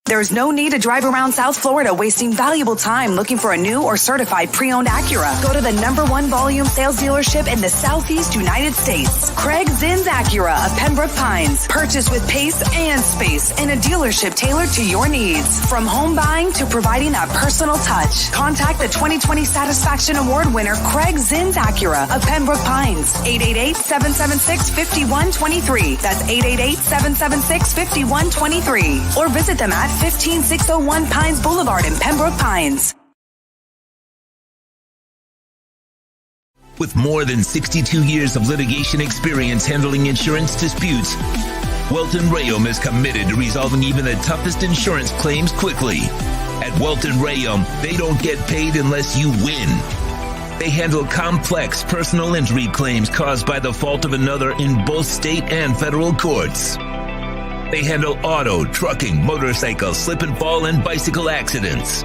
There's no need to drive around South Florida wasting valuable time looking for a new or certified pre-owned Acura. Go to the #1 volume sales dealership in the Southeast United States. Craig Zinn's Acura of Pembroke Pines. Purchase with pace and space in a dealership tailored to your needs. From home buying to providing that personal touch. Contact the 2020 Satisfaction Award winner Craig Zinn's Acura of Pembroke Pines. 888-776-5123. That's 888-776-5123. Or visit them at 15601 Pines Boulevard in Pembroke Pines. With more than 62 years of litigation experience handling insurance disputes, Welton Rayom is committed to resolving even the toughest insurance claims quickly. At Welton Rayom, they don't get paid unless you win. They handle complex personal injury claims caused by the fault of another in both state and federal courts. They handle auto, trucking, motorcycle, slip and fall, and bicycle accidents.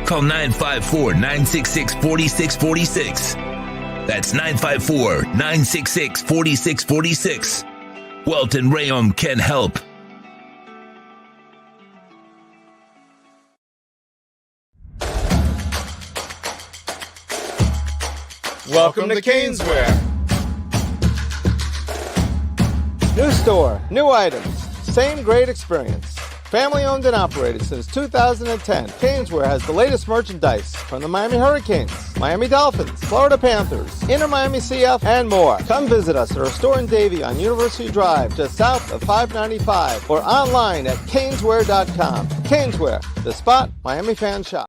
Call 954-966-4646. That's 954-966-4646. Welton Rayom can help. Welcome to Caneswear. New store, new items, same great experience. Family owned and operated since 2010, Caneswear has the latest merchandise from the Miami Hurricanes, Miami Dolphins, Florida Panthers, Inter Miami CF, and more. Come visit us at our store in Davie on University Drive, just south of 595, or online at caneswear.com. Caneswear, the spot Miami fans shop.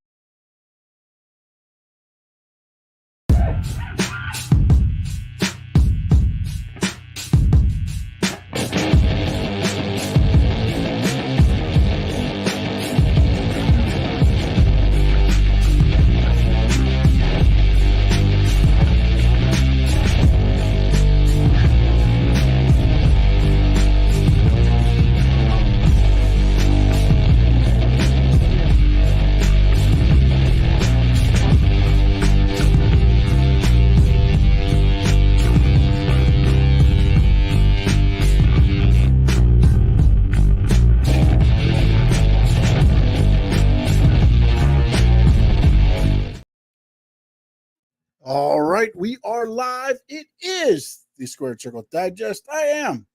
All right, we are live. It is the Squared Circle Digest. I am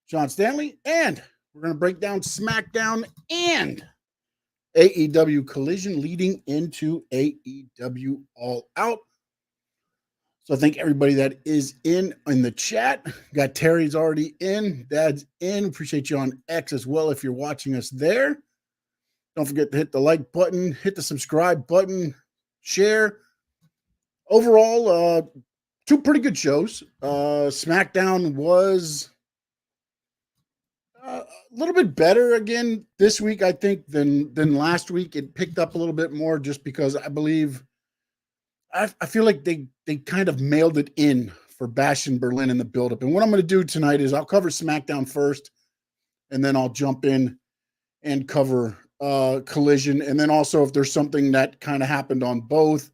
John Stanley, and we're going to break down SmackDown and AEW Collision leading into AEW All Out. So thank everybody that is in the chat. Got Terry's already in. Dad's in. Appreciate you on X as well if you're watching us there. Don't forget to hit the like button, hit the subscribe button, share. Overall, two pretty good shows. SmackDown was a little bit better again this week, I think, than last week. It picked up a little bit more just because I believe I feel like they kind of mailed it in for Bash in Berlin in the buildup. And what I'm going to do tonight is I'll cover SmackDown first, and then I'll jump in and cover Collision. And then also if there's something that kind of happened on both,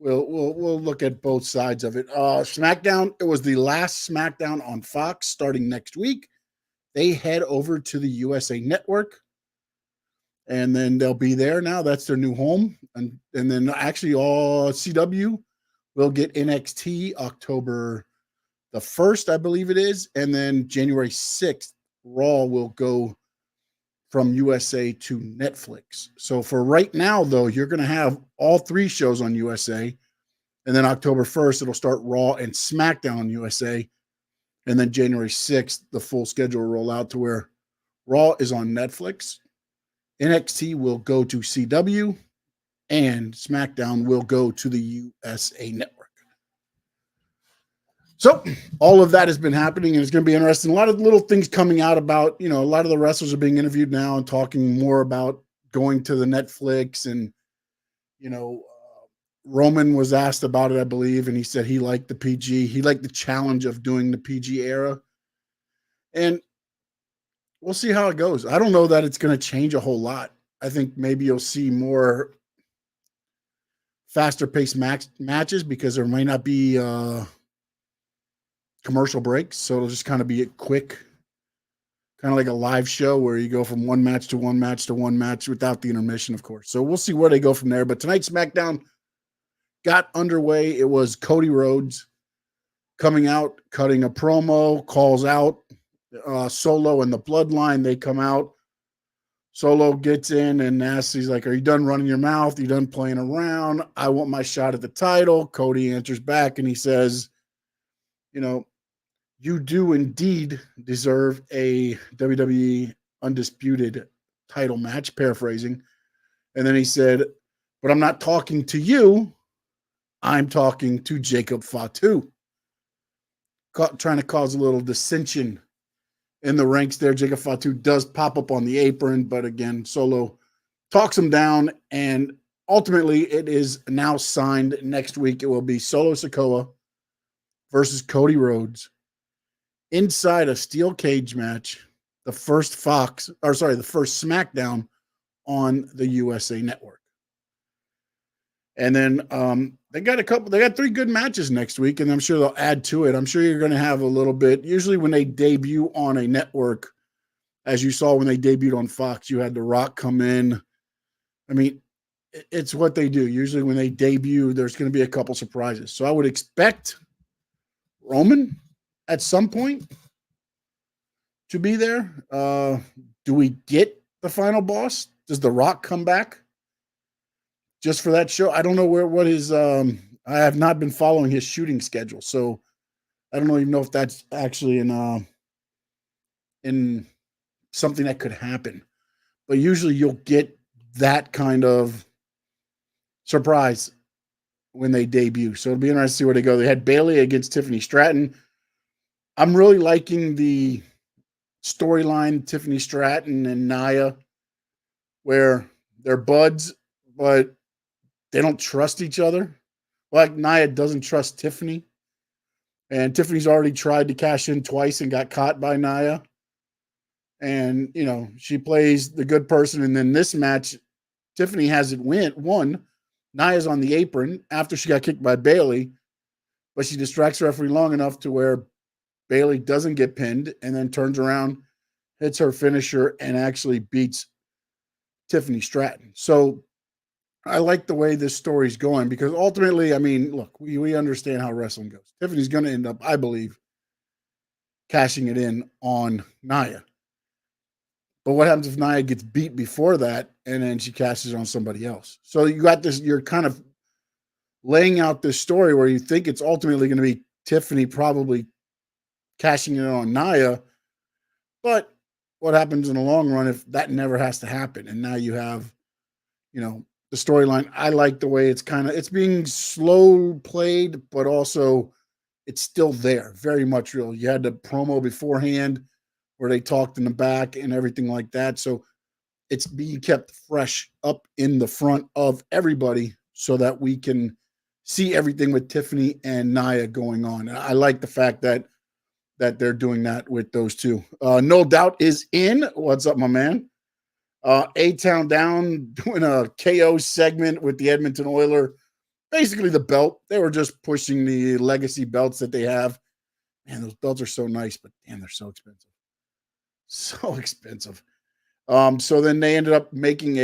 We'll look at both sides of it. SmackDown, it was the last SmackDown on Fox starting next week. They head over to the USA Network, and then they'll be there now. That's their new home. And then actually all CW will get NXT October the 1st, I believe it is. And then January 6th, Raw will go from USA to Netflix. So for right now, though, you're going to have all three shows on USA. And then October 1st, it'll start Raw and SmackDown on USA. And then January 6th, the full schedule will roll out to where Raw is on Netflix. NXT will go to CW. And SmackDown will go to the USA Network. So all of that has been happening, and it's going to be interesting. A lot of little things coming out about, a lot of the wrestlers are being interviewed now and talking more about going to the Netflix. And, Roman was asked about it, I believe, and he said he liked the PG. He liked the challenge of doing the PG era. And we'll see how it goes. I don't know that it's going to change a whole lot. I think maybe you'll see more faster-paced matches because there may not be commercial breaks, so it'll just kind of be a quick kind of like a live show where you go from one match to one match to one match without the intermission, of course. So we'll see where they go from there. But tonight's SmackDown got underway. It was Cody Rhodes coming out, cutting a promo, calls out Solo and the Bloodline. They come out. Solo gets in and asks, he's like, are you done running your mouth? Are you done playing around? I want my shot at the title. Cody answers back and he says, you know, you do indeed deserve a WWE Undisputed title match, paraphrasing. And then he said, but I'm not talking to you. I'm talking to Jacob Fatu. Trying to cause a little dissension in the ranks there. Jacob Fatu does pop up on the apron, but again, Solo talks him down, and ultimately it is now signed. Next week it will be Solo Sikoa versus Cody Rhodes inside a steel cage match, the first SmackDown on the USA Network. And then they got 3 good matches next week, and I'm sure they'll add to it. I'm sure you're going to have a little bit. Usually when they debut on a network, as you saw when they debuted on Fox, you had The Rock come in. I mean, it's what they do. Usually when they debut, there's going to be a couple surprises. So I would expect Roman at some point to be there. Do we get the final boss? Does The Rock come back just for that show? I don't know what his I have not been following his shooting schedule, so I don't even know if that's actually in something that could happen. But usually you'll get that kind of surprise when they debut. So it'll be interesting to see where they go. They had Bayley against Tiffany Stratton. I'm really liking the storyline, Tiffany Stratton and Nia, where they're buds, but they don't trust each other. Like Nia doesn't trust Tiffany. And Tiffany's already tried to cash in twice and got caught by Nia. And, you know, she plays the good person. And then this match, Tiffany hasn't won. Nia's on the apron after she got kicked by Bayley. But she distracts the referee long enough to where Bayley doesn't get pinned and then turns around, hits her finisher, and actually beats Tiffany Stratton. So I like the way this story's going because ultimately, I mean, look, we understand how wrestling goes. Tiffany's going to end up, I believe, cashing it in on Nia. But what happens if Nia gets beat before that and then she cashes on somebody else? So you got this, you're kind of laying out this story where you think it's ultimately going to be Tiffany probably cashing it in on Nia. But what happens in the long run if that never has to happen? And now you have, you know, the storyline. I like the way it's being slow played, but also it's still there. Very much real. You had the promo beforehand where they talked in the back and everything like that. So it's being kept fresh up in the front of everybody so that we can see everything with Tiffany and Nia going on. And I like the fact that they're doing that with those two. No Doubt is in. What's up, my man? A-Town Down doing a KO segment with the Edmonton Oiler. Basically the belt. They were just pushing the legacy belts that they have. Man, those belts are so nice, but damn, they're so expensive. So expensive. So then they ended up making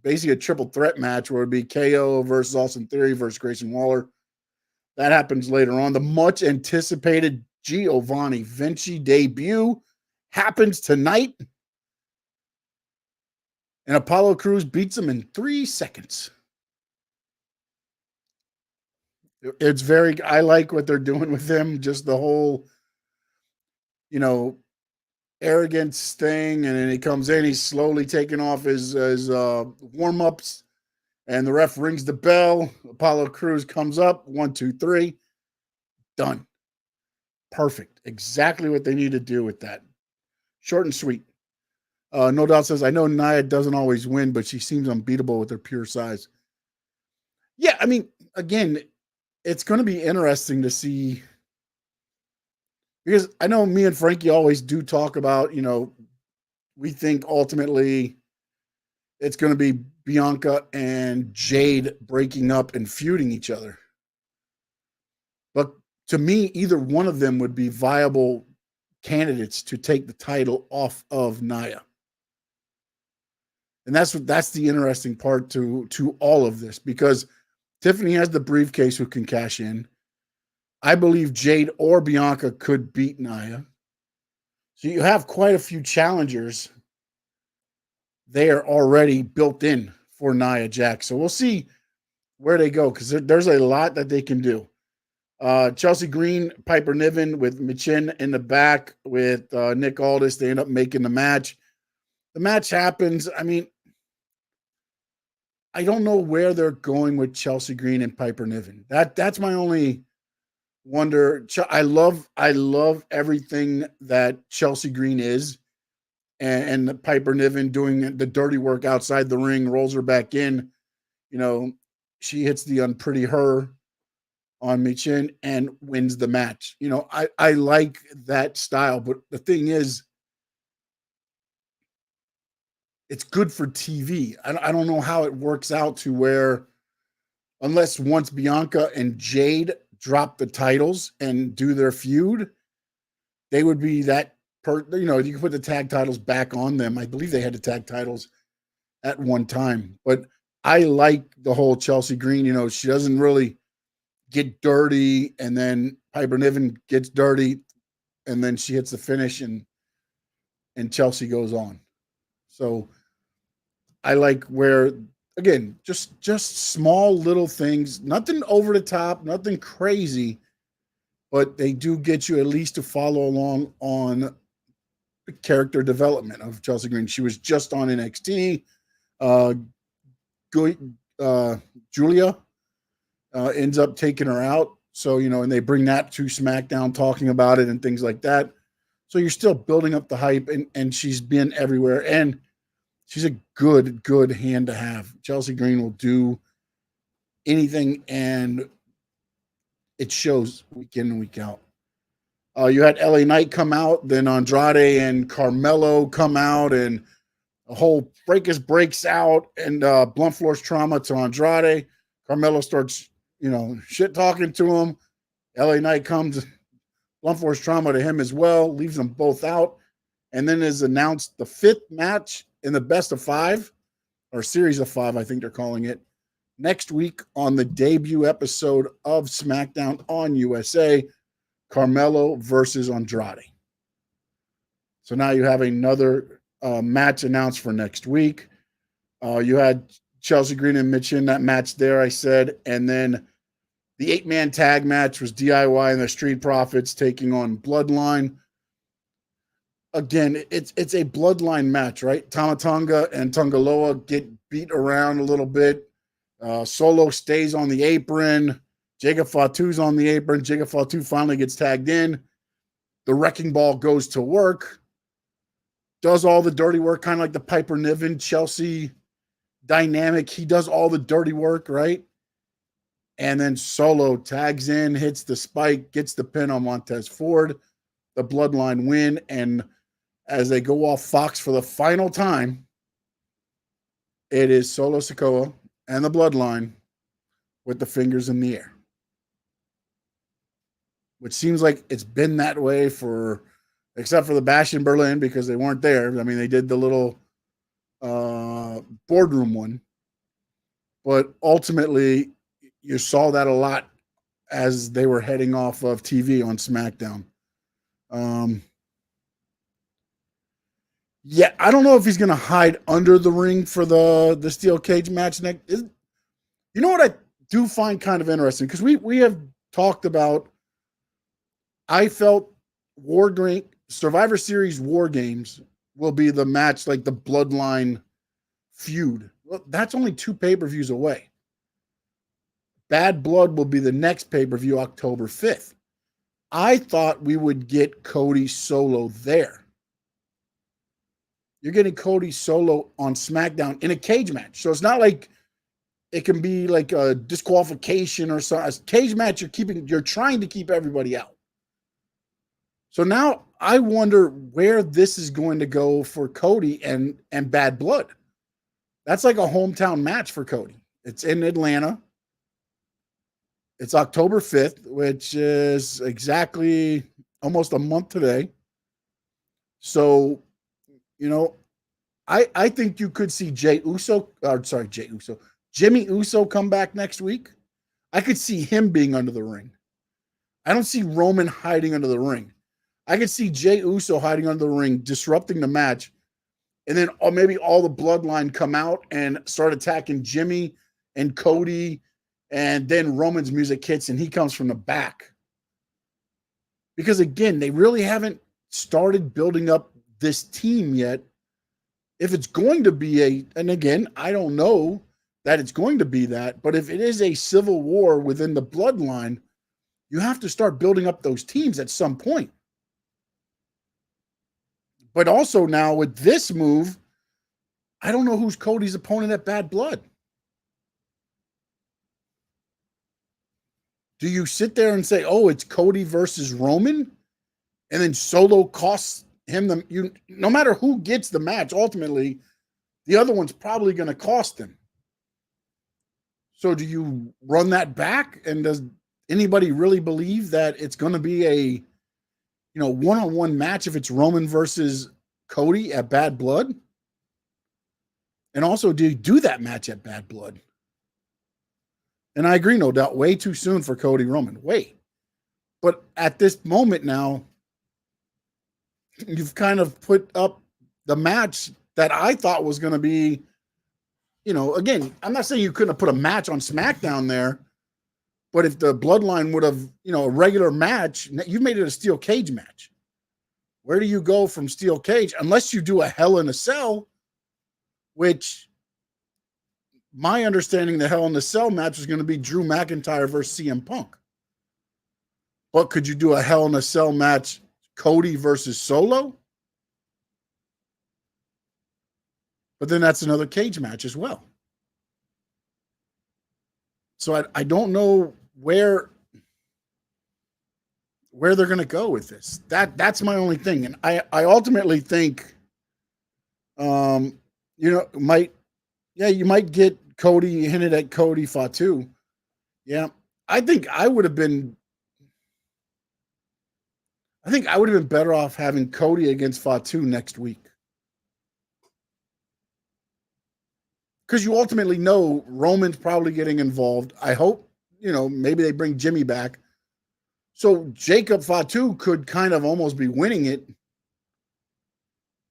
basically a triple threat match where it'd be KO versus Austin Theory versus Grayson Waller. That happens later on. The much anticipated Giovanni Vinci debut happens tonight. And Apollo Crews beats him in 3 seconds. It's I like what they're doing with him. Just the whole, you know, arrogance thing. And then he comes in, he's slowly taking off his warm-ups. And the ref rings the bell. Apollo Crews comes up. 1, 2, 3. Done. Perfect. Exactly what they need to do with that. Short and sweet. No Doubt says, I know Nia doesn't always win, but she seems unbeatable with her pure size. Yeah, I mean, again, it's going to be interesting to see. Because I know me and Frankie always do talk about, you know, we think ultimately it's going to be Bianca and Jade breaking up and feuding each other. But to me, either one of them would be viable candidates to take the title off of Nia. And that's the interesting part to all of this, because Tiffany has the briefcase who can cash in. I believe Jade or Bianca could beat Nia. So you have quite a few challengers there already built in for Nia Jax. So we'll see where they go, because there's a lot that they can do. Chelsea Green, Piper Niven with Michin in the back with Nick Aldis. They end up making the match. The match happens. I mean, I don't know where they're going with Chelsea Green and Piper Niven. That's my only wonder. I love everything that Chelsea Green is, and the Piper Niven doing the dirty work outside the ring, rolls her back in. You know, she hits the unpretty her on Michin and wins the match. You know, I like that style, but the thing is, it's good for TV. I don't know how it works out to where, unless once Bianca and Jade drop the titles and do their feud, they would be that you know, you can put the tag titles back on them. I believe they had the tag titles at one time, but I like the whole Chelsea Green. You know, she doesn't really get dirty, and then Piper Niven gets dirty, and then she hits the finish, and Chelsea goes on. So I like where, again, just small little things, nothing over the top, nothing crazy, but they do get you at least to follow along on the character development of Chelsea Green. She was just on NXT. Julia ends up taking her out. So, you know, and they bring that to SmackDown, talking about it and things like that. So you're still building up the hype, and she's been everywhere. And she's a good hand to have. Chelsea Green will do anything, and it shows week in and week out. You had LA Knight come out, then Andrade and Carmelo come out, and a whole breaks out, and blunt force trauma to Andrade. Carmelo starts, you know, shit talking to him. LA Knight comes, blunt force trauma to him as well, leaves them both out, and then is announced the 5th match in the best of 5, or series of 5, I think they're calling it, next week on the debut episode of SmackDown on USA, Carmelo versus Andrade. So now you have another match announced for next week. You had Chelsea Green and Mitch in that match there, I said, and then the 8-man tag match was DIY and the Street Profits taking on Bloodline. Again, it's a Bloodline match, right? Tama Tonga and Tongaloa get beat around a little bit. Solo stays on the apron. Jacob Fatu's on the apron. Jacob Fatu finally gets tagged in. The Wrecking Ball goes to work. Does all the dirty work, kind of like the Piper Niven Chelsea dynamic. He does all the dirty work, right? And then Solo tags in, hits the spike, gets the pin on Montez Ford. The Bloodline win, and as they go off Fox for the final time, it is Solo Sikoa and the Bloodline with the fingers in the air. Which seems like it's been that way for, except for the Bash in Berlin, because they weren't there. I mean, they did the little boardroom one. But ultimately, you saw that a lot as they were heading off of TV on SmackDown. Yeah, I don't know if he's going to hide under the ring for the steel cage match next. You know what I do find kind of interesting? Because we have talked about, I felt Survivor Series War Games will be the match, like the Bloodline feud. Well, that's only 2 pay-per-views away. Bad Blood will be the next pay-per-view, October 5th. I thought we would get Cody Solo there. You're getting Cody Solo on SmackDown in a cage match. So it's not like it can be like a disqualification or something. A cage match, you're trying to keep everybody out. So now I wonder where this is going to go for Cody and Bad Blood. That's like a hometown match for Cody. It's in Atlanta. It's October 5th, which is exactly almost a month today. So, I think you could see Jimmy Uso come back next week. I could see him being under the ring. I don't see Roman hiding under the ring. I could see Jey Uso hiding under the ring, disrupting the match, and then maybe all the bloodline come out and start attacking Jimmy and Cody, and then Roman's music hits and he comes from the back. Because again, they really haven't started building up this team yet. If it's going to be and again, I don't know that it's going to be that, but if it is a civil war within the bloodline, you have to start building up those teams at some point. But also now with this move, I don't know who's Cody's opponent at Bad Blood. Do you sit there and say, oh, it's Cody versus Roman? And then Solo costs him no matter who gets the match, ultimately, the other one's probably going to cost him. So do you run that back? And does anybody really believe that it's going to be a one-on-one match if it's Roman versus Cody at Bad Blood? And also, do you do that match at Bad Blood? And I agree, no doubt, way too soon for Cody Roman. Wait. But at this moment now, you've kind of put up the match that I thought was going to be, again, I'm not saying you couldn't have put a match on SmackDown there, but if the bloodline would have, a regular match, you've made it a steel cage match. Where do you go from steel cage? Unless you do a Hell in a Cell, which my understanding, the Hell in a Cell match was going to be Drew McIntyre versus CM Punk. But could you do a Hell in a Cell match, Cody versus Solo? But then that's another cage match as well. So I don't know where they're going to go with this. That's my only thing. And I ultimately think, you might get Cody, hinted at Cody Fatu. Yeah. I think I would have been better off having Cody against Fatu next week. Because you ultimately know Roman's probably getting involved. I hope, maybe they bring Jimmy back. So Jacob Fatu could kind of almost be winning it.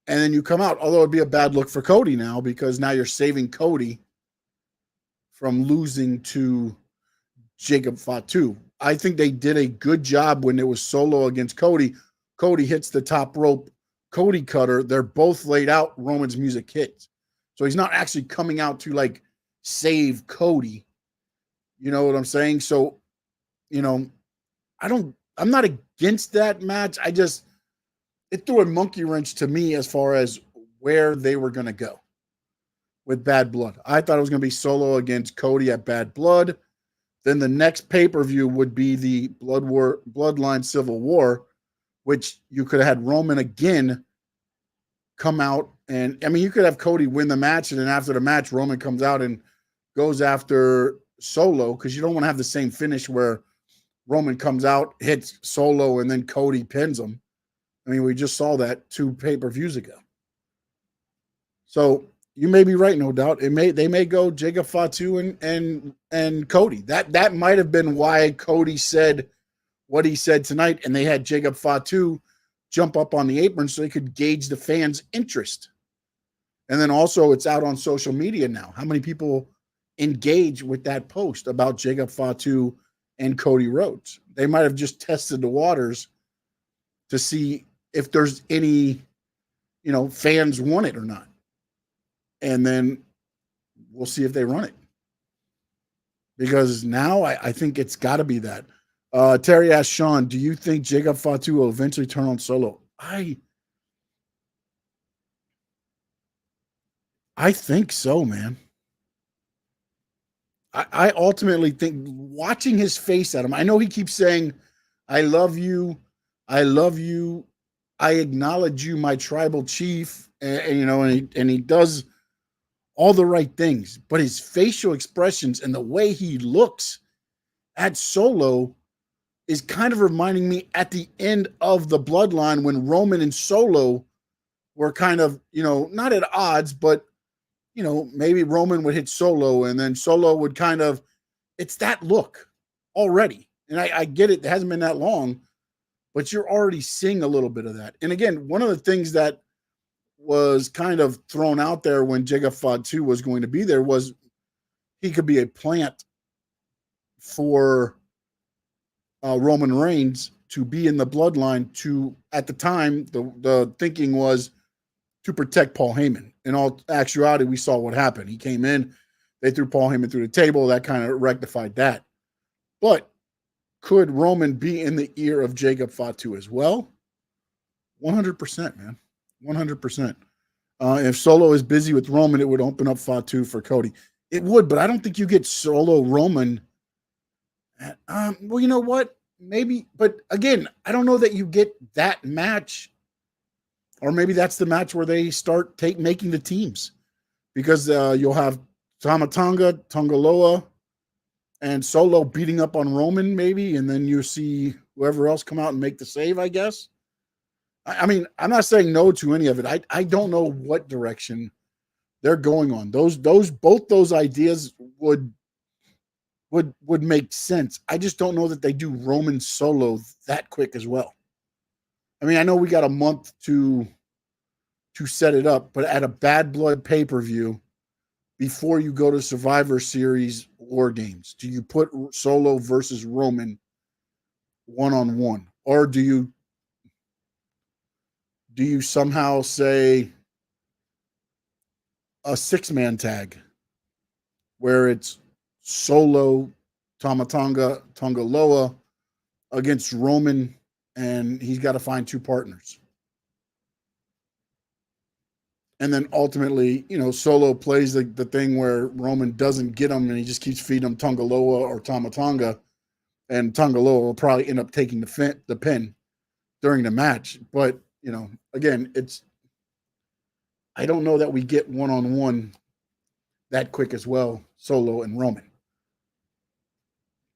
And then you come out, although it'd be a bad look for Cody now, because now you're saving Cody from losing to Jacob Fatu. I think they did a good job when it was Solo against Cody. Cody hits the top rope, Cody cutter. They're both laid out. Roman's music hits. So he's not actually coming out to save Cody. You know what I'm saying? So, I'm not against that match. It threw a monkey wrench to me as far as where they were going to go with Bad Blood. I thought it was going to be Solo against Cody at Bad Blood. Then the next pay-per-view would be the Bloodline Civil War, which you could have had Roman again come out. And, you could have Cody win the match, and then after the match, Roman comes out and goes after Solo, because you don't want to have the same finish where Roman comes out, hits Solo, and then Cody pins him. We just saw that 2 pay-per-views ago. So you may be right, no doubt. They may go Jacob Fatu and Cody. That might have been why Cody said what he said tonight, and they had Jacob Fatu jump up on the apron so they could gauge the fans' interest. And then also it's out on social media now. How many people engage with that post about Jacob Fatu and Cody Rhodes? They might have just tested the waters to see if there's any, fans want it or not. And then we'll see if they run it. Because now I think it's got to be that. Terry asked Sean, do you think Jacob Fatu will eventually turn on Solo? I think so, man. I ultimately think, watching his face at him, I know he keeps saying, I love you. I love you. I acknowledge you, my tribal chief. And he does all the right things, but his facial expressions and the way he looks at Solo is kind of reminding me at the end of the Bloodline when Roman and Solo were kind of, not at odds, but, maybe Roman would hit Solo and then Solo would kind of, it's that look already. And I get it. It hasn't been that long, but you're already seeing a little bit of that. And again, one of the things that was kind of thrown out there when Jacob Fatu was going to be there was he could be a plant for Roman Reigns to be in the bloodline to, at the time, the thinking was to protect Paul Heyman. In all actuality, we saw what happened. He came in, they threw Paul Heyman through the table. That kind of rectified that. But could Roman be in the ear of Jacob Fatu as well? 100%, man. 100%. If Solo is busy with Roman, it would open up Fatu for Cody. It would, but I don't think you get Solo Roman. Well, you know what? Maybe, but again, I don't know that you get that match, or maybe that's the match where they start making the teams, because you'll have Tama Tonga, Loa, and Solo beating up on Roman, maybe, and then you see whoever else come out and make the save, I guess. I mean, I'm not saying no to any of it. I don't know what direction they're going on. Both those ideas would make sense. I just don't know that they do Roman Solo that quick as well. I mean, I know we got a month to set it up, but at a Bad Blood pay-per-view, before you go to Survivor Series War Games, do you put Solo versus Roman one-on-one? Or do you somehow say a 6-man tag where it's Solo, Tama Tonga Loa against Roman, and he's got to find 2 partners? And then ultimately, Solo plays the thing where Roman doesn't get him and he just keeps feeding him Tonga Loa or Tama Tonga, and Tonga Loa will probably end up taking the pin during the match. But, again, I don't know that we get one-on-one that quick as well, Solo and Roman.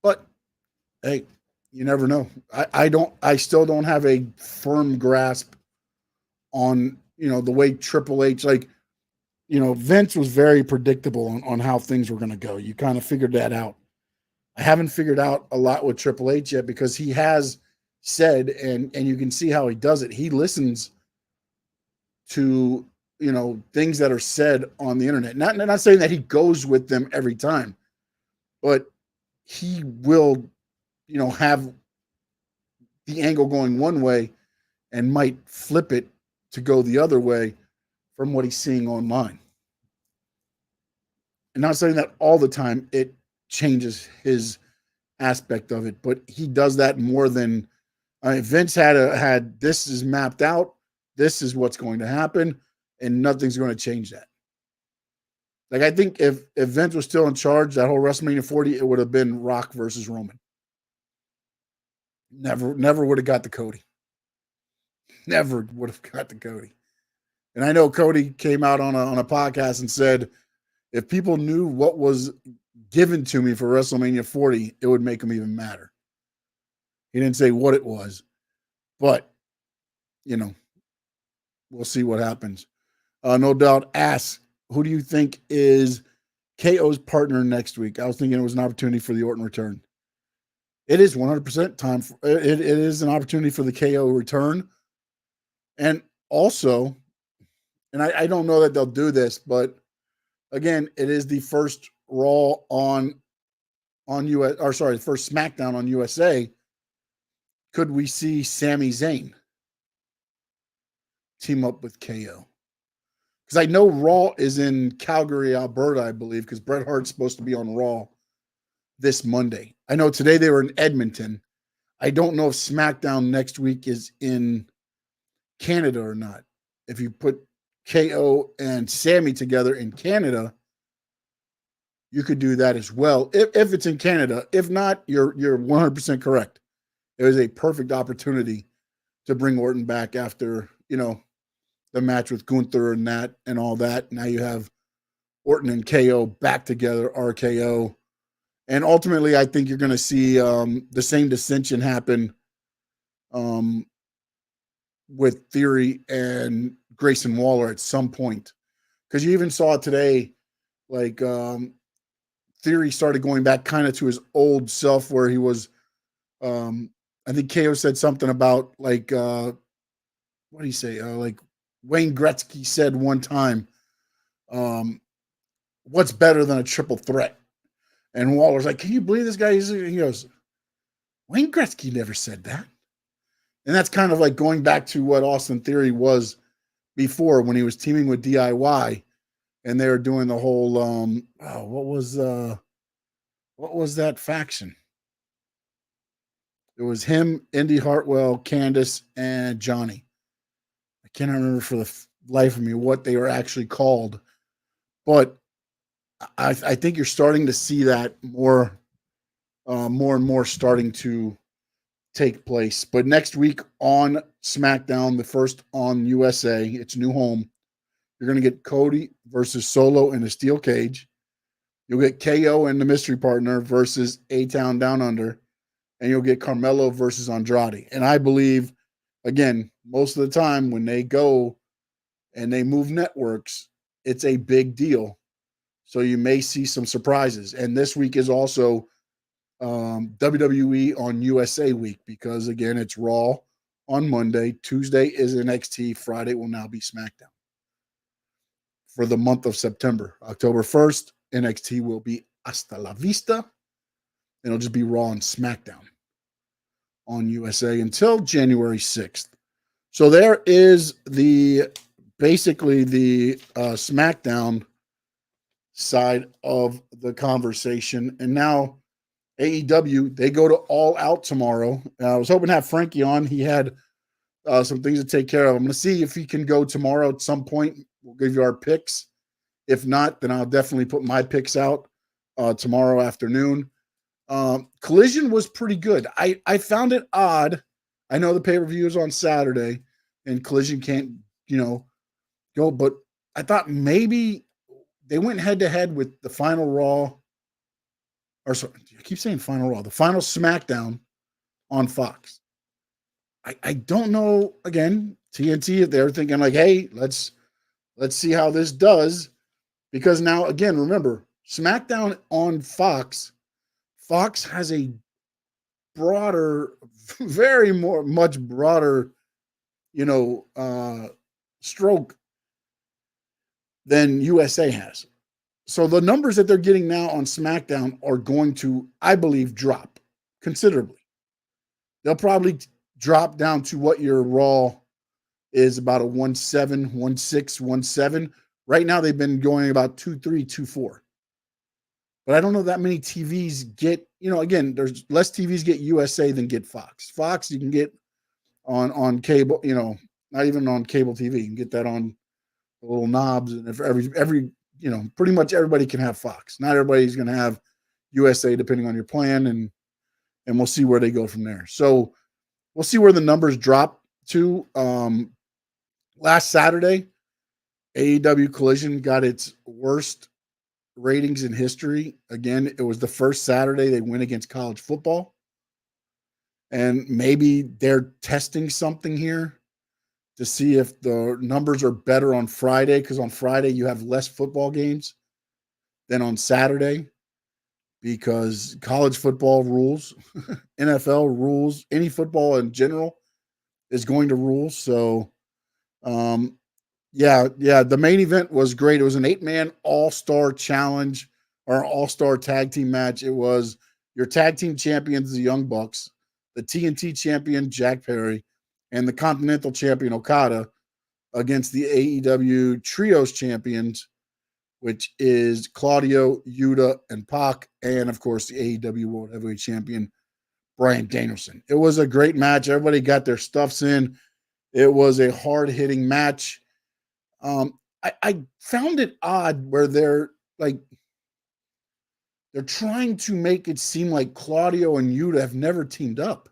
But hey, you never know. I still don't have a firm grasp on, the way Triple H, Vince was very predictable on how things were going to go. You kind of figured that out. I haven't figured out a lot with Triple H yet, because he has said, and you can see how he does it. He listens to, things that are said on the internet. Not saying that he goes with them every time, but he will, have the angle going one way and might flip it to go the other way from what he's seeing online. And not saying that all the time it changes his aspect of it, but he does that more than Vince had this is mapped out. This is what's going to happen, and nothing's going to change that. I think if Vince was still in charge, that whole WrestleMania 40, it would have been Rock versus Roman. Never would have got the Cody. Never would have got the Cody. And I know Cody came out on a podcast and said, if people knew what was given to me for WrestleMania 40, it would make them even madder. He didn't say what it was, but, we'll see what happens. No Doubt asks, who do you think is KO's partner next week? I was thinking it was an opportunity for the Orton return. It is 100% time. It is an opportunity for the KO return. And also, and I don't know that they'll do this, but again, it is the first Raw on US, or sorry, the first SmackDown on USA. Could we see Sami Zayn team up with KO? Because I know Raw is in Calgary, Alberta, I believe, because Bret Hart's supposed to be on Raw this Monday. I know today they were in Edmonton. I don't know if SmackDown next week is in Canada or not. If you put KO and Sammy together in Canada, you could do that as well. If it's in Canada. If not, you're 100% correct. It was a perfect opportunity to bring Orton back after, the match with Gunther and that and all that. Now you have Orton and KO back together, RKO. And ultimately, I think you're going to see the same dissension happen with Theory and Grayson Waller at some point. Because you even saw it today, like Theory started going back kind of to his old self where he was, I think KO said something about like, what did he say? Like Wayne Gretzky said one time, what's better than a triple threat? And Waller's like, can you believe this guy? He goes, Wayne Gretzky never said that. And that's kind of like going back to what Austin Theory was before when he was teaming with DIY and they were doing the whole, what was that faction? It was him, Indy Hartwell, Candace, and Johnny. I can't remember for the life of me what they were actually called, but I think you're starting to see that more and more starting to take place. But next week on SmackDown, the first on USA, it's new home. You're going to get Cody versus Solo in a steel cage. You'll get KO and the mystery partner versus A-Town Down Under. And you'll get Carmelo versus Andrade. And I believe, again, most of the time when they go and they move networks, it's a big deal. So you may see some surprises. And this week is also WWE on USA week because, again, it's Raw on Monday. Tuesday is NXT. Friday will now be SmackDown. For the month of September. October 1st, NXT will be Hasta la Vista. It'll just be Raw and SmackDown on USA until January 6th. So there is basically the SmackDown side of the conversation. And now AEW, they go to All Out tomorrow. I was hoping to have Frankie on. He had some things to take care of. I'm going to see if he can go tomorrow at some point. We'll give you our picks. If not, then I'll definitely put my picks out tomorrow afternoon. Collision was pretty good. I found it odd. I know the pay-per-view is on Saturday and Collision can't, go, but I thought maybe they went head-to-head with the final Raw, or sorry, I keep saying final Raw, the final SmackDown on Fox. I don't know, again, TNT, if they're thinking like, hey, let's see how this does. Because now, again, remember, SmackDown on Fox has a broader, much broader, stroke than USA has. So the numbers that they're getting now on SmackDown are going to, I believe, drop considerably. They'll probably drop down to what your Raw is, about a 1.7, 1.6, 1.7. Right now, they've been going about 2.3, 2.4. But I don't know that many TVs get, again, there's less TVs get USA than get Fox. Fox, you can get on cable, not even on cable TV. You can get that on the little knobs. And if every pretty much everybody can have Fox. Not everybody's going to have USA depending on your plan. And we'll see where they go from there. So we'll see where the numbers drop to. Last Saturday, AEW Collision got its worst ratings in history. Again, it was the first Saturday they went against college football. And maybe they're testing something here to see if the numbers are better on Friday, because on Friday you have less football games than on Saturday because college football rules, NFL rules, any football in general is going to rule. So, yeah, the main event was great. It was an 8-man all-star challenge or all-star tag team match. It was your tag team champions, the Young Bucks, the TNT champion, Jack Perry, and the Continental champion, Okada, against the AEW Trios champions, which is Claudio, Yuta, and Pac, and, of course, the AEW World Heavyweight Champion, Bryan Danielson. It was a great match. Everybody got their stuffs in. It was a hard-hitting match. I found it odd where they're trying to make it seem like Claudio and Yuta have never teamed up.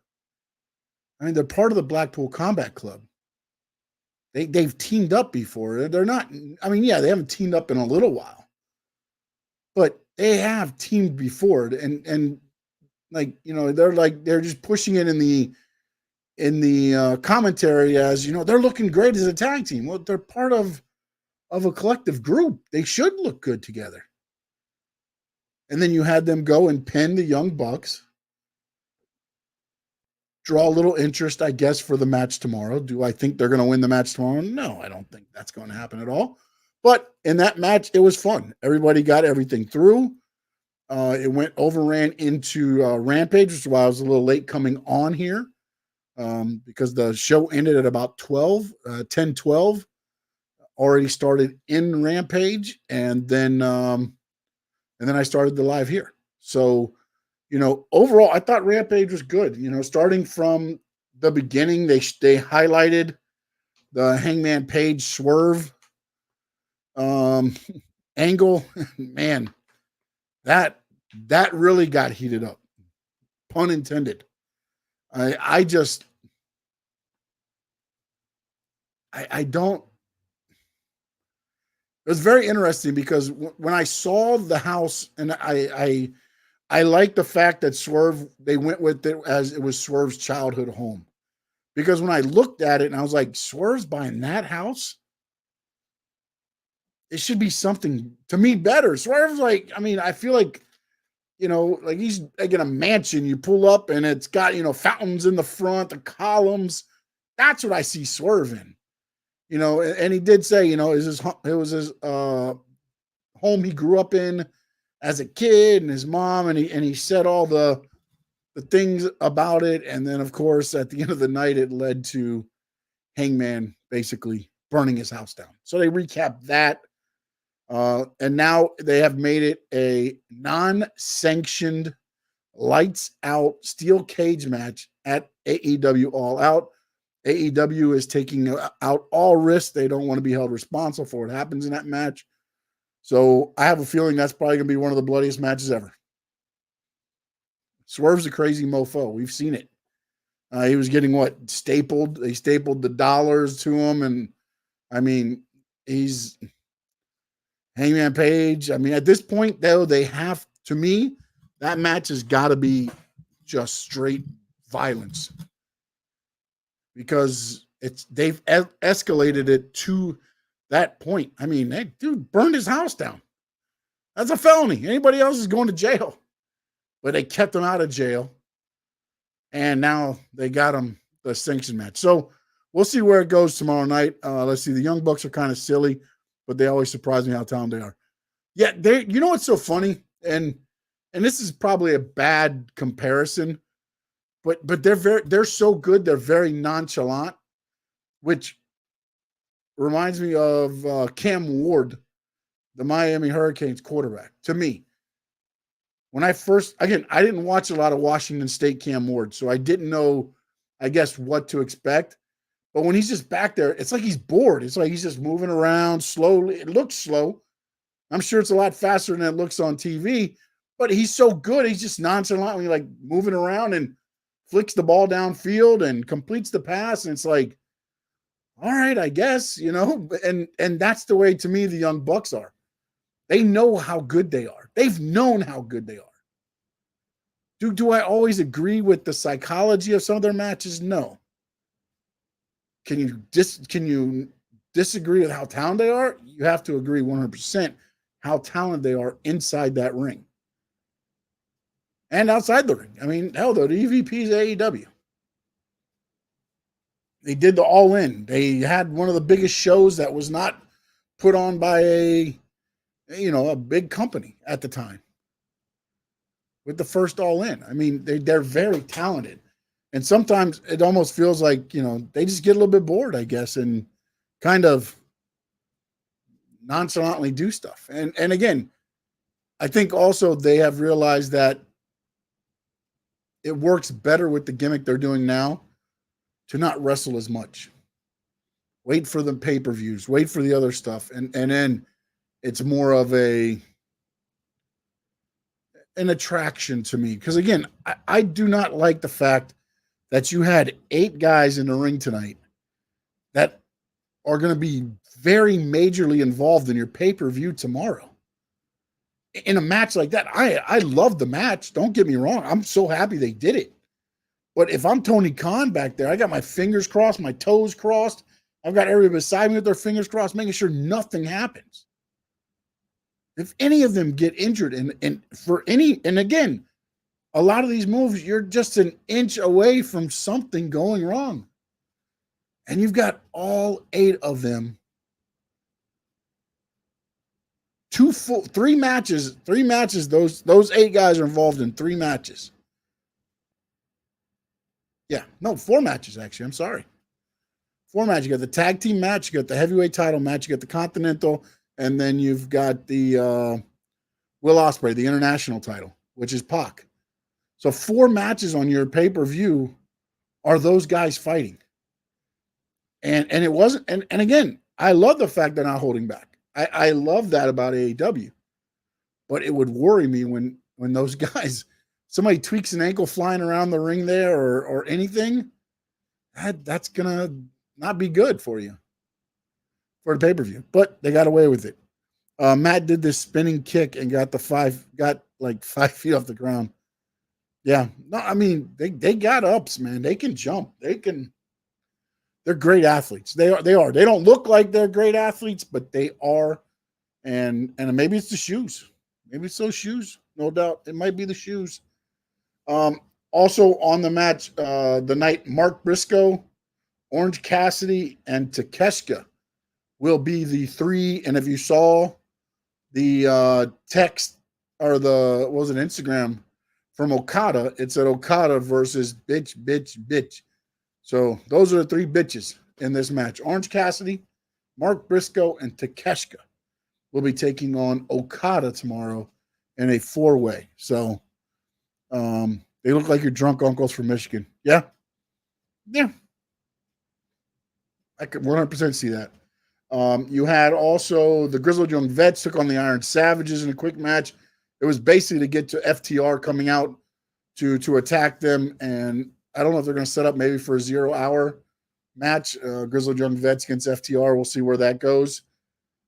I mean, they're part of the Blackpool Combat Club. They've teamed up before. They're not, I mean, yeah, they haven't teamed up in a little while, but they have teamed before. And they're just pushing it in the in the commentary as, they're looking great as a tag team. Well, they're part of a collective group. They should look good together. And then you had them go and pin the Young Bucks. Draw a little interest, I guess, for the match tomorrow. Do I think they're going to win the match tomorrow? No, I don't think that's going to happen at all. But in that match, it was fun. Everybody got everything through. It overran into Rampage, which is why I was a little late coming on here, because the show ended at about 10:12. Already started in Rampage, and then I started the live here. So, overall, I thought Rampage was good. Starting from the beginning, they highlighted the Hangman Page swerve angle. Man, that really got heated up. Pun intended. I don't. It was very interesting because when I saw the house, and I like the fact that Swerve, they went with it as it was Swerve's childhood home. Because when I looked at it and I was like, Swerve's buying that house? It should be something, to me, better. Swerve's like, I feel like, like he's like in a mansion. You pull up and it's got, fountains in the front, the columns. That's what I see Swerve in. And he did say, it was his home he grew up in as a kid, and his mom, and he said all the things about it. And then, of course, at the end of the night, it led to Hangman basically burning his house down. So they recapped that. And now they have made it a non-sanctioned, lights out steel cage match at AEW All Out. AEW is taking out all risks. They don't want to be held responsible for what happens in that match. So I have a feeling that's probably going to be one of the bloodiest matches ever. Swerve's a crazy mofo. We've seen it. He was getting stapled. They stapled the dollars to him. And he's Hangman Page. At this point, though, to me, that match has got to be just straight violence. Because they've escalated it to that point. That dude burned his house down. That's a felony. Anybody else is going to jail. But they kept him out of jail. And now they got him the sanction match. So we'll see where it goes tomorrow night. Let's see. The Young Bucks are kind of silly, but they always surprise me how talented they are. Yeah, what's so funny? And this is probably a bad comparison. But they're so good. They're very nonchalant, which reminds me of Cam Ward, the Miami Hurricanes quarterback. To me, when I didn't watch a lot of Washington State Cam Ward, so I didn't know, I guess, what to expect. But when he's just back there, it's like he's bored. It's like he's just moving around slowly. It looks slow. I'm sure it's a lot faster than it looks on TV. But he's so good. He's just nonchalantly like moving around and flicks the ball downfield and completes the pass. And it's like, all right, I guess, and that's the way, to me, the Young Bucks are. They know how good they are. They've known how good they are. Do I always agree with the psychology of some of their matches? No. Can you disagree with how talented they are? You have to agree 100% how talented they are inside that ring. And outside the ring. Hell, the EVP's AEW. They did the All In. They had one of the biggest shows that was not put on by a big company at the time. With the first All In. They're very talented. And sometimes it almost feels like, they just get a little bit bored, I guess, and kind of nonchalantly do stuff. And again, I think also they have realized that it works better with the gimmick they're doing now to not wrestle as much. Wait for the pay-per-views, wait for the other stuff. And then it's more of an attraction to me. Because again, I do not like the fact that you had 8 guys in the ring tonight that are going to be very majorly involved in your pay-per-view tomorrow. In a match like that, I love the match. Don't get me wrong. I'm so happy they did it. But if I'm Tony Khan back there, I got my fingers crossed, my toes crossed. I've got everybody beside me with their fingers crossed, making sure nothing happens. If any of them get injured, and again, a lot of these moves, you're just an inch away from something going wrong. And you've got all 8 of them. 3 matches. Those 8 guys are involved in 3 matches. Yeah, no, 4 matches, actually. I'm sorry. 4 matches. You got the tag team match, you got the heavyweight title match, you got the Continental, and then you've got the Will Ospreay, the international title, which is Pac. So 4 matches on your pay-per-view are those guys fighting. And it wasn't, and again, I love the fact they're not holding back. I love that about AEW. But it would worry me when those guys, somebody tweaks an ankle flying around the ring there or anything, that's gonna not be good for you for the pay-per-view. But they got away with it. Matt did this spinning kick and got like 5 feet off the ground. Yeah. No, I mean, they got ups, man. They can jump. They're great athletes. They are. They don't look like they're great athletes, but they are. And maybe it's the shoes. Maybe it's those shoes. No doubt. It might be the shoes. Also on the match, the night, Mark Briscoe, Orange Cassidy, and Takeshita will be the 3. And if you saw the text or what was it, Instagram from Okada, it said Okada versus bitch. So those are the 3 bitches in this match. Orange Cassidy, Mark Briscoe, and Takeshita will be taking on Okada tomorrow in a 4-way. So they look like your drunk uncles from Michigan. Yeah. I could 100% see that. You had also the Grizzled Young Vets took on the Iron Savages in a quick match. It was basically to get to FTR coming out to attack them, and I don't know if they're going to set up maybe for a 0-hour match. Grizzled Young Vets against FTR. We'll see where that goes.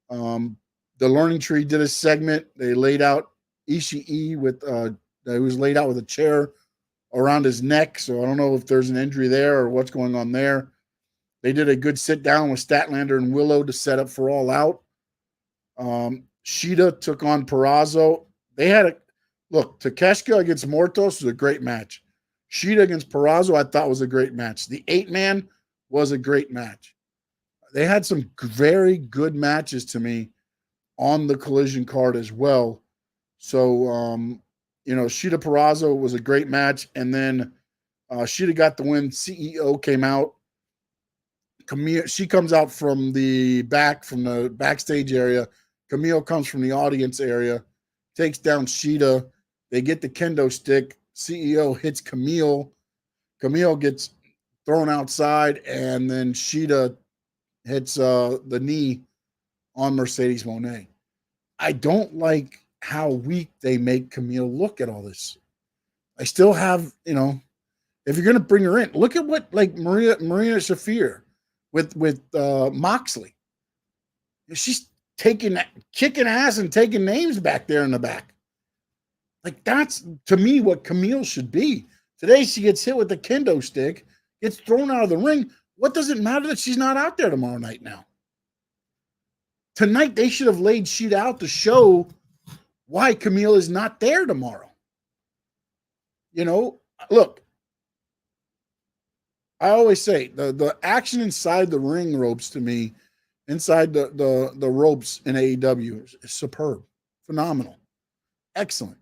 The Learning Tree did a segment. They laid out Ishii he was laid out with a chair around his neck. So I don't know if there's an injury there or what's going on there. They did a good sit down with Statlander and Willow to set up for All Out. Shida took on Purrazzo. They had Takeshita against Mortos was a great match. Shida against Purrazzo I thought was a great match. The 8-man was a great match. They had some very good matches to me on the Collision card as well. So, Shida Purrazzo was a great match. And then Shida got the win. CEO came out. Camille, she comes out from the backstage area. Camille comes from the audience area, takes down Shida. They get the kendo stick. CEO hits Camille. Camille gets thrown outside, and then Shida hits the knee on Mercedes Moné. I don't like how weak they make Camille look at all this. I still have, if you're going to bring her in, look at what Marina Shafir with Moxley. She's kicking ass and taking names back there in the back. Like, that's, to me, what Camille should be. Today, she gets hit with the kendo stick, gets thrown out of the ring. What does it matter that she's not out there tomorrow night now? Tonight, they should have laid Shida out to show why Camille is not there tomorrow. Look, I always say the action inside the ring ropes, to me, inside the ropes in AEW is superb, phenomenal, excellent.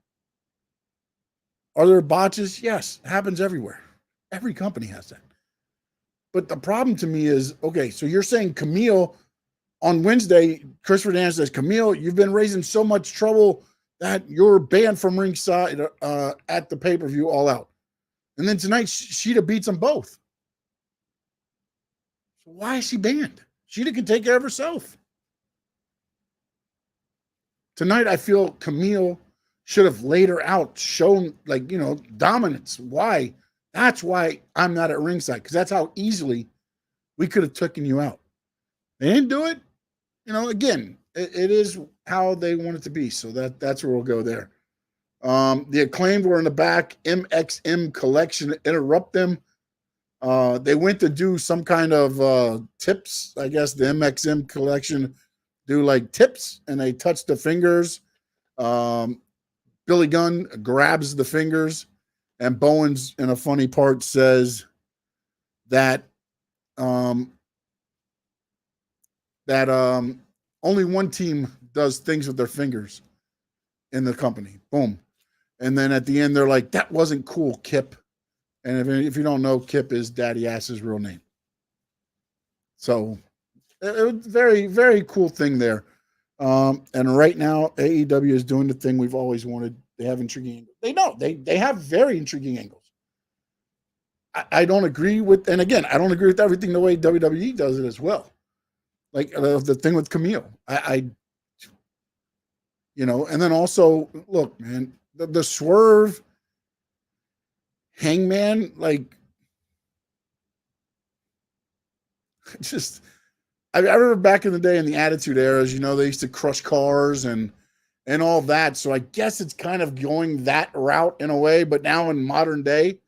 Are there botches? Yes, it happens everywhere. Every company has that. But the problem to me is, okay, so you're saying Camille, on Wednesday, Christopher Dan says, Camille, you've been raising so much trouble that you're banned from ringside at the pay-per-view All Out. And then tonight, Shida beats them both. So why is she banned? Shida can take care of herself. Tonight, I feel Camille should have laid her out, shown, dominance. Why? That's why I'm not at ringside, because that's how easily we could have taken you out. They didn't do it. Again, it is how they want it to be. So that's where we'll go there. The Acclaimed were in the back. MXM Collection interrupt them. They went to do some kind of tips. I guess the MXM Collection do like tips, and they touch the fingers. Billy Gunn grabs the fingers, and Bowens, in a funny part, says that only one team does things with their fingers in the company. Boom. And then at the end, they're like, that wasn't cool, Kip. And if you don't know, Kip is Daddy Ass's real name. So it was very, very cool thing there. And right now, AEW is doing the thing we've always wanted. They have intriguing angles. They have very intriguing angles. I don't agree with, and again, I don't agree with everything the way WWE does it as well. Like the thing with Camille. And then also, look, man, the Swerve Hangman, like, just, I remember back in the day in the Attitude Eras, they used to crush cars and all that. So I guess it's kind of going that route in a way, but now in modern day,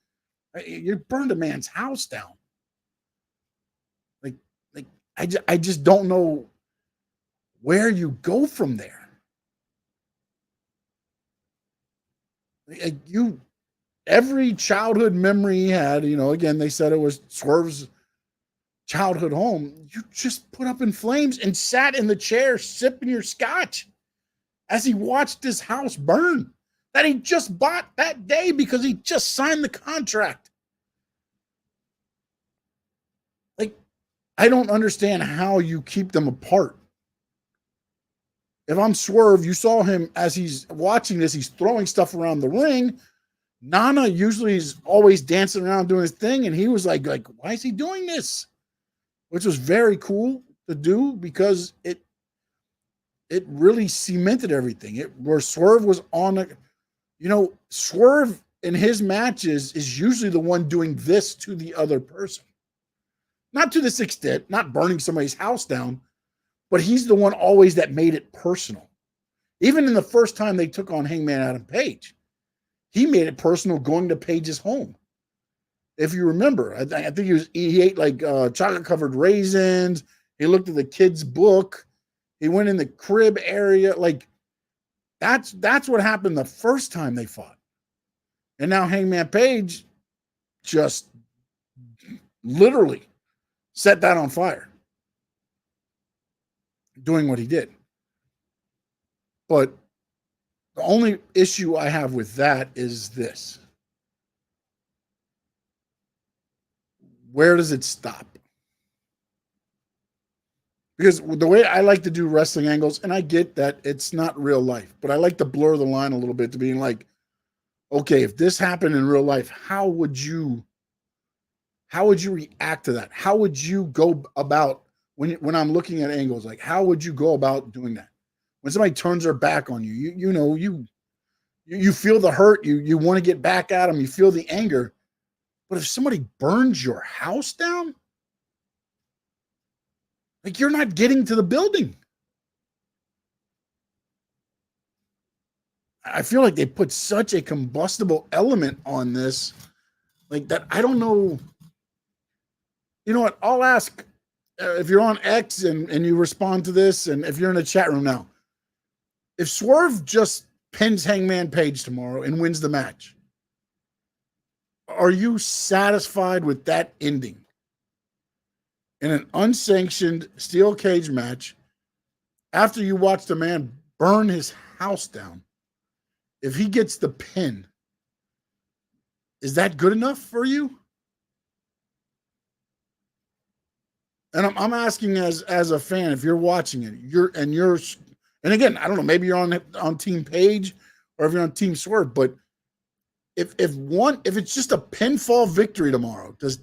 you burned a man's house down. I just don't know where you go from there. Every childhood memory he had, again, they said it was Swerve's childhood home. You just put up in flames and sat in the chair sipping your scotch as he watched his house burn that he just bought that day because he just signed the contract. I don't understand how you keep them apart. If I'm Swerve, you saw him as he's watching this, he's throwing stuff around the ring. Nana usually is always dancing around doing his thing, and he was like, why is he doing this? Which was very cool to do because it really cemented everything. Where Swerve was on Swerve in his matches is usually the one doing this to the other person. Not to this extent, not burning somebody's house down, but he's the one always that made it personal. Even in the first time they took on Hangman Adam Page, he made it personal going to Page's home. If you remember, I think he ate like chocolate-covered raisins. He looked at the kid's book. He went in the crib area. Like, that's what happened the first time they fought. And now Hangman Page just literally set that on fire, doing what he did. But the only issue I have with that is this. Where does it stop? Because the way I like to do wrestling angles, and I get that it's not real life, but I like to blur the line a little bit to being like, okay, if this happened in real life, how would you react to that? How would you go about when I'm looking at angles? Like, how would you go about doing that? When somebody turns their back on you, you feel the hurt. You want to get back at them. You feel the anger. But if somebody burns your house down, like, you're not getting to the building. I feel like they put such a combustible element on this, like, that I don't know. You know what? I'll ask if you're on X and you respond to this, and if you're in the chat room now, if Swerve just pins Hangman Page tomorrow and wins the match, are you satisfied with that ending? In an unsanctioned steel cage match, after you watched a man burn his house down, if he gets the pin, is that good enough for you? And I'm asking as a fan, if you're watching it, and again, I don't know, maybe you're on Team Page or if you're on Team Swerve, but if it's just a pinfall victory tomorrow, does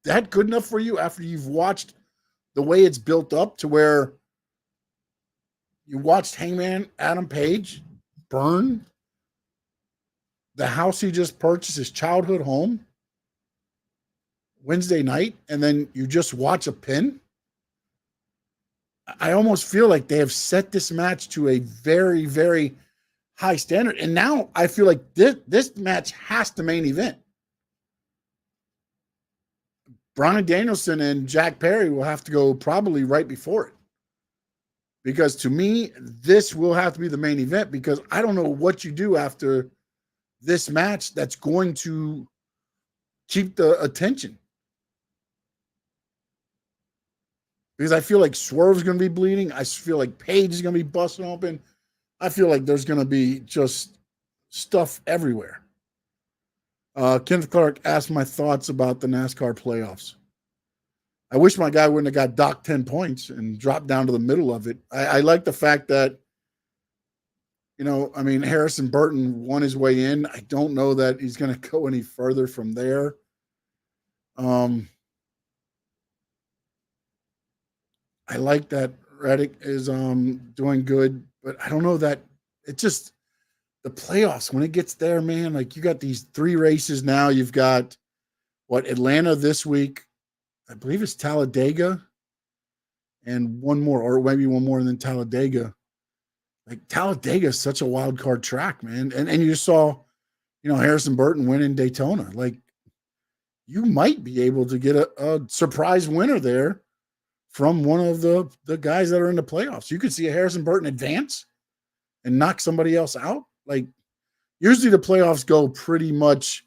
that good enough for you after you've watched the way it's built up to where you watched Hangman Adam Page burn the house he just purchased, his childhood home, Wednesday night, and then you just watch a pin? I almost feel like they have set this match to a very, very high standard. And now I feel like this match has to main event. Bryan Danielson and Jack Perry will have to go probably right before it. Because to me, this will have to be the main event, because I don't know what you do after this match that's going to keep the attention. Because I feel like Swerve's going to be bleeding. I feel like Paige is going to be busting open. I feel like there's going to be just stuff everywhere. Kenneth Clark asked my thoughts about the NASCAR playoffs. I wish my guy wouldn't have got docked 10 points and dropped down to the middle of it. I like the fact that, Harrison Burton won his way in. I don't know that he's going to go any further from there. I like that Reddick is doing good, but I don't know that it's just the playoffs when it gets there, man. Like, you got these 3 races now. You've got Atlanta this week. I believe it's Talladega, and one more, or maybe one more than Talladega. Like, Talladega is such a wild card track, man. And you just saw, Harrison Burton win in Daytona. Like, you might be able to get a surprise winner there from one of the guys that are in the playoffs. You could see a Harrison Burton advance and knock somebody else out. Like, usually the playoffs go pretty much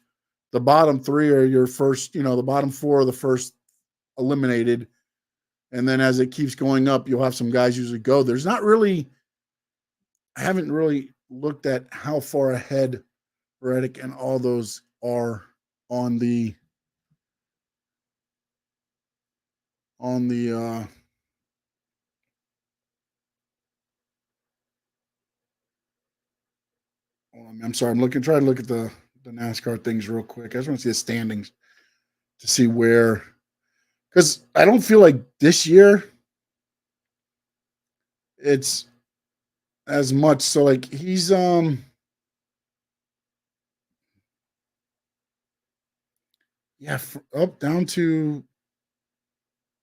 the bottom 3 are your first, the bottom 4 are the first eliminated. And then as it keeps going up, you'll have some guys usually go. I haven't really looked at how far ahead Reddick and all those are on the I'm sorry, I'm trying to look at the NASCAR things real quick. I just want to see the standings to see where, because I don't feel like this year it's as much. So like he's up down to,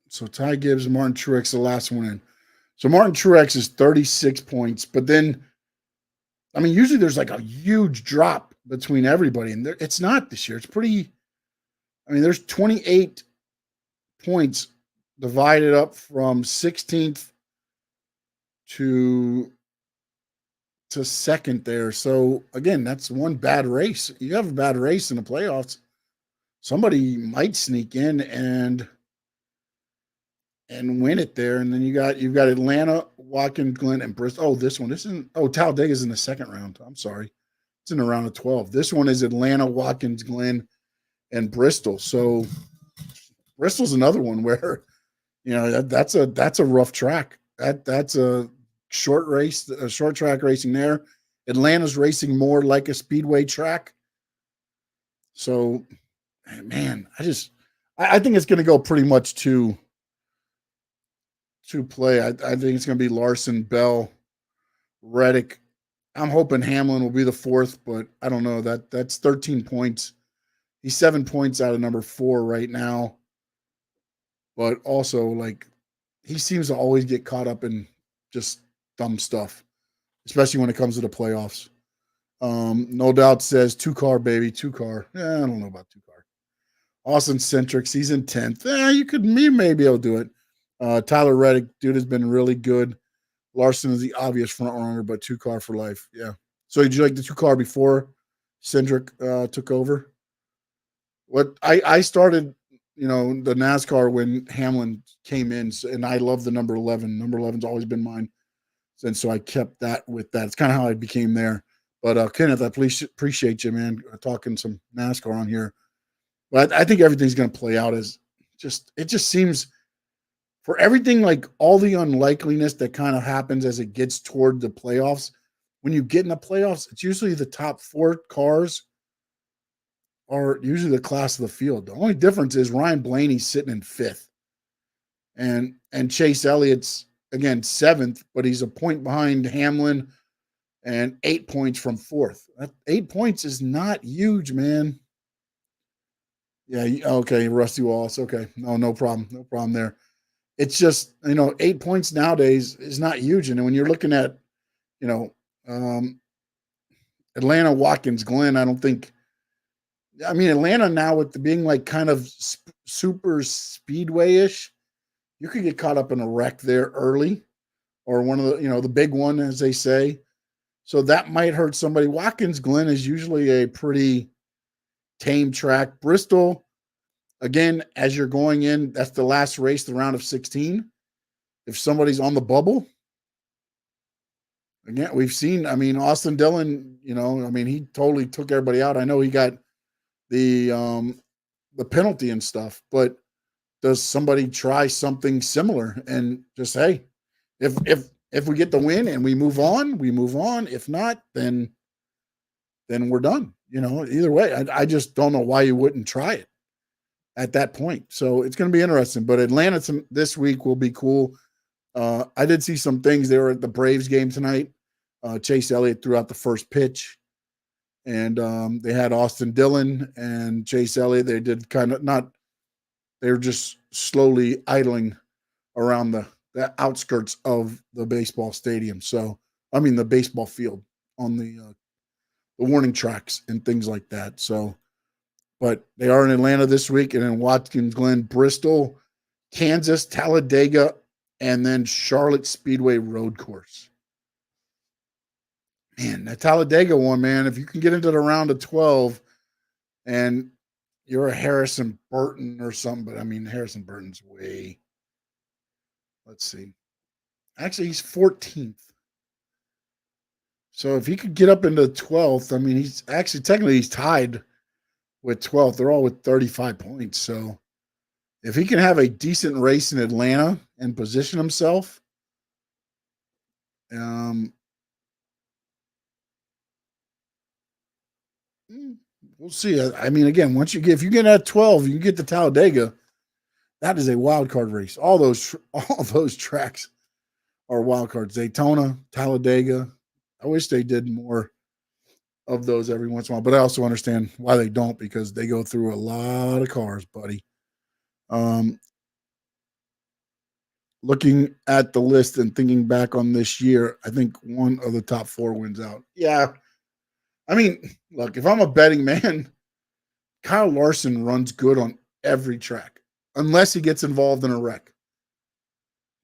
so Ty Gibbs, Martin Truex, the last one in. So Martin Truex is 36 points, but then, usually there's like a huge drop between everybody, and it's not this year. It's pretty, there's 28 points divided up from 16th to second there. So again, that's one bad race. You have a bad race in the playoffs, somebody might sneak in and win it there. And then you've got Atlanta, Watkins, Glen, and Bristol. Oh, this isn't. Oh, Talladega's in the second round. I'm sorry, it's in the round of 12. This one is Atlanta, Watkins, Glen, and Bristol. So Bristol's another one where that's a rough track. That's a short race, a short track racing there. Atlanta's racing more like a speedway track. So, man, I think it's going to go pretty much to play. I think it's going to be Larson, Bell, Reddick. I'm hoping Hamlin will be the 4th, but I don't know. That's 13 points. He's 7 points out of number 4 right now. But also, like, he seems to always get caught up in just dumb stuff, especially when it comes to the playoffs. No Doubt says 2-car, baby, 2-car. I don't know about 2-car. Austin Centrix, he's in 10th. You may be able to do it. Tyler Reddick, dude, has been really good. Larson is the obvious front runner, but 2-car for life. Yeah. So did you like the 2-car before Cindric took over? What I started, the NASCAR when Hamlin came in, and I love the number 11. Number 11's always been mine. And so I kept that with that. It's kind of how I became there. But Kenneth, I appreciate you, man, talking some NASCAR on here. But I think everything's going to play out as it just seems, for everything, like all the unlikeliness that kind of happens as it gets toward the playoffs. When you get in the playoffs, it's usually the top 4 cars are usually the class of the field. The only difference is Ryan Blaney's sitting in 5th. And Chase Elliott's, again, 7th, but he's a point behind Hamlin and 8 points from 4th. 8 points is not huge, man. Yeah, okay, Rusty Wallace. Okay, no problem. No problem there. It's just, 8 points nowadays is not huge. And when you're looking at, Atlanta, Watkins, Glen, I don't think. I mean, Atlanta now with the being like kind of super speedway-ish, you could get caught up in a wreck there early, or one of the, the big one, as they say. So that might hurt somebody. Watkins Glen is usually a pretty tame track. Bristol, again, as you're going in, that's the last race, the round of 16. If somebody's on the bubble, again, we've seen, I mean, Austin Dillon, he totally took everybody out. I know he got the penalty and stuff, but does somebody try something similar and just, hey, if we get the win and we move on, we move on. If not, then we're done. Either way, I just don't know why you wouldn't try it at that point. So it's going to be interesting. But Atlanta this week will be cool. I did see some things. They were at the Braves game tonight. Chase Elliott threw out the first pitch. And they had Austin Dillon and Chase Elliott. They did they were just slowly idling around the outskirts of the baseball stadium. So, I mean, the baseball field on the warning tracks and things like that. So, but they are in Atlanta this week, and in Watkins Glen, Bristol, Kansas, Talladega, and then Charlotte Speedway Road Course. Man, that Talladega one, man, if you can get into the round of 12 and you're a Harrison Burton or something, but I mean, Harrison Burton's let's see. Actually, he's 14th. So if he could get up into 12th, I mean, technically he's tied with 12th. They're all with 35 points. So if he can have a decent race in Atlanta and position himself, we'll see. I mean, again, if you get at 12, you can get to Talladega. That is a wild card race. All those tracks are wild cards. Daytona, Talladega. I wish they did more of those every once in a while, but I also understand why they don't, because they go through a lot of cars, buddy. Looking at the list and thinking back on this year, I think one of the top 4 wins out. Yeah. I mean, look, if I'm a betting man, Kyle Larson runs good on every track, unless he gets involved in a wreck.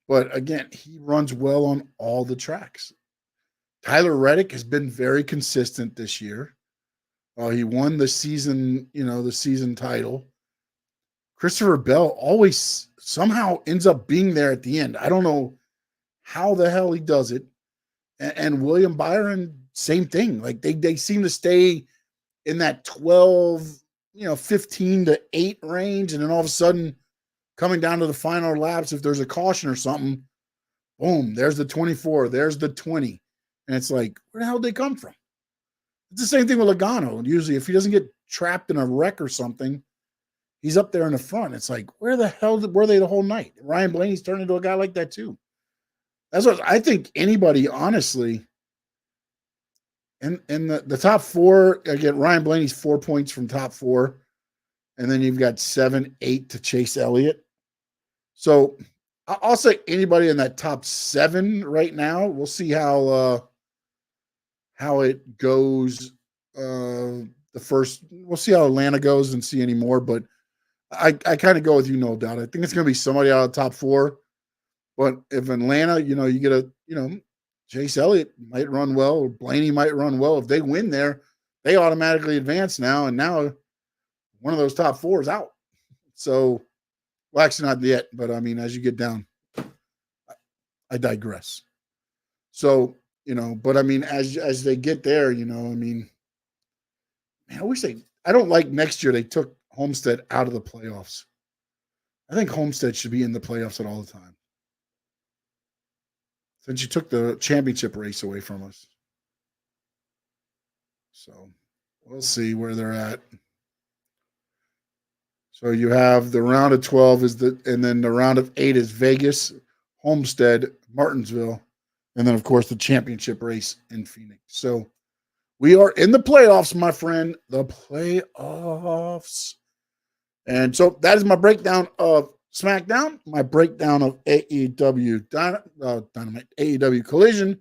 But again, he runs well on all the tracks. Tyler Reddick has been very consistent this year. He won the season, the season title. Christopher Bell always somehow ends up being there at the end. I don't know how the hell he does it. And William Byron, same thing. Like they seem to stay in that 12, 15 to 8 range. And then all of a sudden, coming down to the final laps, if there's a caution or something, boom, there's the 24, there's the 20. And it's like, where the hell did they come from? It's the same thing with Logano. Usually, if he doesn't get trapped in a wreck or something, he's up there in the front. It's like, where the hell were they the whole night? Ryan Blaney's turned into a guy like that too. That's what I think. Anybody, honestly, in the top 4, again, Ryan Blaney's 4 points from top 4, and then you've got 7, 8 to Chase Elliott. So I'll say anybody in that top 7 right now. We'll see how it goes. We'll see how Atlanta goes and see any more, but I kind of go with you, no doubt. I think it's going to be somebody out of the top 4. But if Atlanta, you get Chase Elliott might run well, or Blaney might run well. If they win there, they automatically advance now. And now one of those top 4 is out. So, well, actually not yet, but I mean, as you get down, I digress. So, but I mean, as they get there, I mean, man, I don't like next year they took Homestead out of the playoffs. I think Homestead should be in the playoffs at all the time. Since you took the championship race away from us. So we'll see where they're at. So you have the round of 12 and then the round of 8 is Vegas, Homestead, Martinsville, and then of course the championship race in Phoenix. So we are in the playoffs, my friend, the playoffs. And so that is my breakdown of SmackDown, my breakdown of AEW Dynamite, AEW Collision,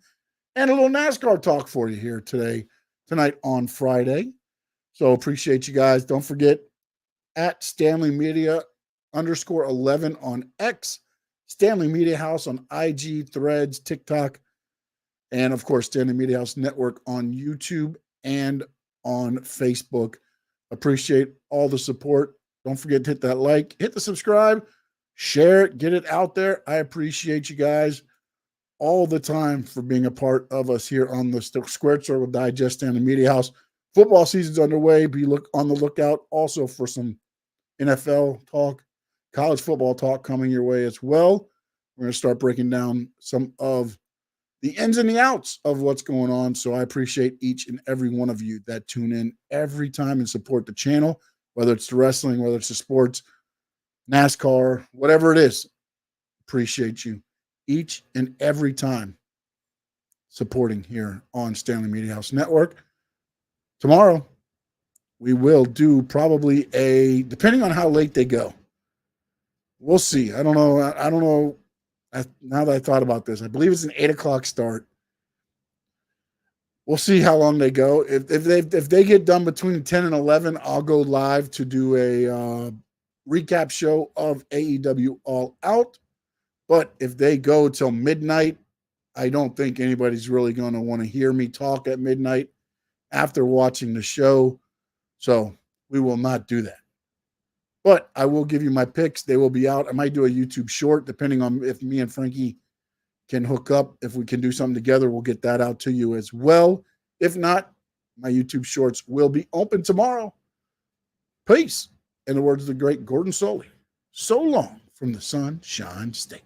and a little NASCAR talk for you here today tonight on Friday. So appreciate you guys. Don't forget at Stanley Media _11 on X, Stanley Media House on IG, Threads, TikTok, and of course, Stanley Media House Network on YouTube and on Facebook. Appreciate all the support. Don't forget to hit that like, hit the subscribe, share it, get it out there. I appreciate you guys all the time for being a part of us here on the Squared Circle Digest Stanley Media House. Football season's underway. Be on the lookout also for some NFL talk, college football talk coming your way as well. We're going to start breaking down some of the ins and the outs of what's going on. So I appreciate each and every one of you that tune in every time and support the channel, whether it's the wrestling, whether it's the sports, NASCAR, whatever it is. Appreciate you each and every time supporting here on Stanley Media House Network. Tomorrow, we will do probably depending on how late they go. We'll see. I don't know. Now that I thought about this, I believe it's an 8 o'clock start. We'll see how long they go. If they get done between 10 and 11, I'll go live to do a recap show of AEW All Out. But if they go till midnight, I don't think anybody's really going to want to hear me talk at midnight after watching the show. So we will not do that. But I will give you my picks. They will be out. I might do a YouTube short, depending on if me and Frankie can hook up. If we can do something together, we'll get that out to you as well. If not, my YouTube shorts will be open tomorrow. Peace. In the words of the great Gordon Soley, so long from the Sunshine State.